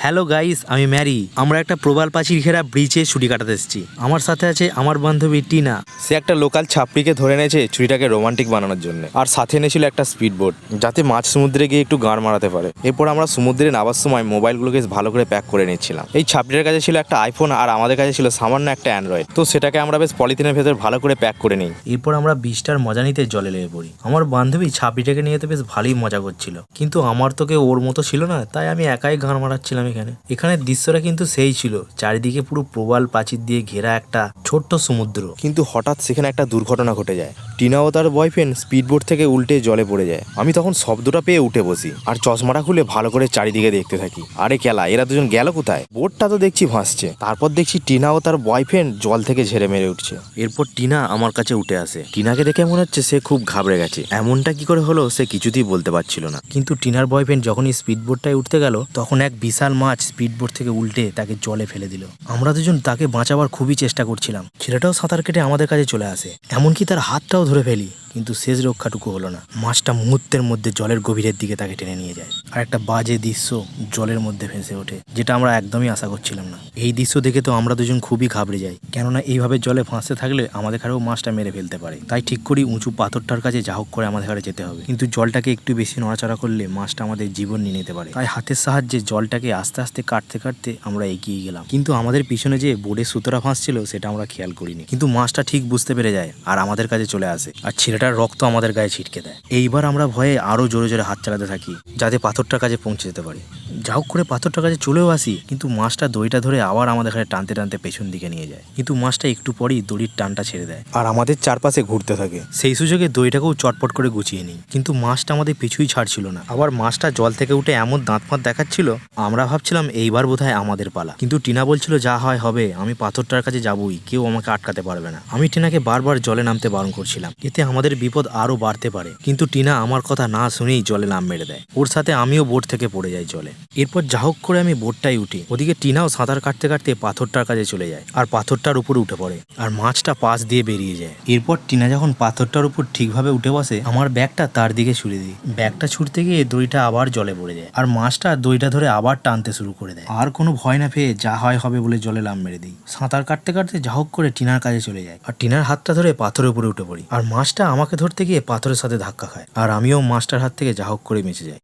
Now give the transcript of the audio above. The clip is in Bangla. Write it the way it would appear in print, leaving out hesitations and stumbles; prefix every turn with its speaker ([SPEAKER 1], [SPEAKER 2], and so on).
[SPEAKER 1] হ্যালো গাইস, আমি ম্যারি। আমরা একটা প্রবাল প্রাচীর ঘেরা ব্রিজে ছুটি কাটাতে এসেছি। আমার সাথে আছে আমার বান্ধবী টিনা।
[SPEAKER 2] সে একটা লোকাল ছাপড়িকে ধরে এনেছে ছুটিটাকে রোমান্টিক বানানোর জন্য, আর সাথে এনেছিল একটা স্পিড বোট, যাতে মাছ সমুদ্রে গিয়ে একটু গাড় মারাতে পারে। এরপর আমরা সমুদ্রে নামার সময় মোবাইলগুলোকে ভালো করে প্যাক করে নিচ্ছিলাম। এই ছাপড়ির কাছে ছিল একটা আইফোন, আর আমাদের কাছে ছিল সামান্য একটা অ্যান্ড্রয়েড। তো সেটাকে আমরা বেশ পলিথিনের ভেতর ভালো করে প্যাক করে নিই।
[SPEAKER 1] এরপর আমরা বীজটার মজা নিতে জলে লেগে পড়ি। আমার বান্ধবী ছাপড়িটাকে নিয়ে তো বেশ ভালোই মজা করছিল, কিন্তু আমার তোকে ওর মতো ছিল না, তাই আমি একাই গান মারাচ্ছিলাম। এখানে দৃশ্যটা কিন্তু সেই ছিল, চারিদিকে পুরো প্রবাল প্রাচীর দিয়ে ঘেরা একটা ছোট্ট সমুদ্র।
[SPEAKER 2] কিন্তু হঠাৎ সেখানে একটা দুর্ঘটনা ঘটে যায়। টিনা ও তার বয়ফ্রেন্ড স্পিডবোট থেকে উল্টে জলে পড়ে যায়। আমি তখন শব্দটা পেয়ে উঠে বসি, আর চশমাটা খুলে ভালো করে চারিদিকে দেখতে থাকি। আরে কেলা, এরা দুজন গেল কোথায়? বোটটা তো দেখছি ভাসছে। তারপর দেখছি টিনা ও তার বয়ফ্রেন্ড জল থেকে ঝেড়ে মেরে উঠছে।
[SPEAKER 1] এরপর টিনা আমার কাছে উঠে আসে। টিনাকে দেখে মনে হচ্ছে সে খুব ঘাবড়ে গেছে। এমনটা কি করে হলো সে কিছুতেই বলতে পারছিল না। কিন্তু টিনার বয়ফ্রেন্ড যখনই স্পিডবোটটায় উঠতে গেল, তখন এক বিশাল মাছ স্পিডবোট থেকে উল্টে তাকে জলে ফেলে দিল। আমরা দুজন তাকে বাঁচাবার খুবই চেষ্টা করছিলাম। ছেলেটাও সাঁতার কেটে আমাদের কাছে চলে আসে, এমনকি তার হাতটাও ধরে ফেলি, কিন্তু শেষ রক্ষাটুকু হলো না। মাছটা মুহূর্তের মধ্যে জলের গভীরের দিকে তাকে টেনে নিয়ে যায়, আর একটা বাজে দৃশ্য জলের মধ্যে ভেসে ওঠে, যেটা আমরা একদমই আশা করছিলাম না। এই দৃশ্য দেখে তো আমরা দুজন খুবই ঘাবড়ে যাই, কেননা এইভাবে জলে ফাঁসতে থাকলে আমাদের কাছেও মাছটা মেরে ফেলতে পারে। তাই ঠিক করি উঁচু পাথরটার কাছে যা হোক করে আমাদের ঘরে যেতে হবে, কিন্তু জলটাকে একটু বেশি নড়াচড়া করলে মাছটা আমাদের জীবন নিয়ে নিতে পারে। তাই হাতের সাহায্যে জলটাকে আস্তে আস্তে কাটতে কাটতে আমরা এগিয়ে গেলাম, কিন্তু আমাদের পিছনে যে বোর্ডের সুতোটা ফাঁসছিল সেটা আমরা খেয়াল করিনি। কিন্তু মাছটা ঠিক বুঝতে পেরে যায় আর আমাদের কাছে চলে আসে, আর ছেলেটার রক্ত আমাদের গায়ে ছিটকে দেয়। এইবার আমরা ভয়ে আরো জোরে জোরে হাত চালাতে থাকি, যাতে পাথরটার কাছে পৌঁছে যেতে পারি। যা হোক করে পাথরটার কাছে চলেও আসি, কিন্তু মাছটা দড়িটা ধরে আবার আমাদের কাছে টানতে টানতে পেছন দিকে নিয়ে যায়। কিন্তু মাছটা একটু পরেই দড়ির টানটা ছেড়ে দেয়,
[SPEAKER 2] আর আমাদের চারপাশে ঘুরতে থাকে।
[SPEAKER 1] সেই সুযোগে দড়িটাকেও চটপট করে গুছিয়ে নিই, কিন্তু মাছটা আমাদের পিছুই ছাড়ছিল না। আবার মাছটা জল থেকে উঠে এমন দাঁত ফাঁত দেখাচ্ছিল, আমরা ভাবছিলাম এইবার বোধহয় আমাদের পালা। কিন্তু টিনা বলছিল যা হয় হবে, আমি পাথরটার কাছে যাবই, কেউ আমাকে আটকাতে পারবে না। আমি টিনাকে বারবার জলে নামতে বারণ করছিলাম, এতে আমাদের বিপদ আরো বাড়তে পারে, কিন্তু টিনা আমার কথা না শুনেই জলে নাম মেরে দেয়। ওর সাথে আমিও বোট থেকে পড়ে যাই জলে। এরপর যা হোক করে আমি বোটটাই উঠি, ওদিকে টিনাও সাঁতার কাটতে কাটতে পাথরটার কাছে চলে যায়, আর পাথরটার উপরে উঠে পড়ে, আর মাছটা পাশ দিয়ে বেরিয়ে যায়। এরপর টিনা যখন পাথরটার উপর ঠিকভাবে উঠে বসে, আমার ব্যাগটা তার দিকে ছুড়ে দিই। ব্যাগটা ছুটতে গিয়ে দড়িটা আবার জলে পড়ে যায়, আর মাছটা দড়িটা ধরে আবার টানতে শুরু করে দেয়। আর কোনো ভয় না পেয়ে যা হয় হবে বলে জলে লাফ মেরে দিই। সাঁতার কাটতে কাটতে যা হোক করে টিনার কাছে চলে যায়, আর টিনার হাতটা ধরে পাথরের উপরে উঠে পড়ি, আর মাছটা আমাকে ধরতে গিয়ে পাথরের সাথে ধাক্কা খায়, আর আমিও মাছটার হাত থেকে যা হোক করে বেঁচে যাই।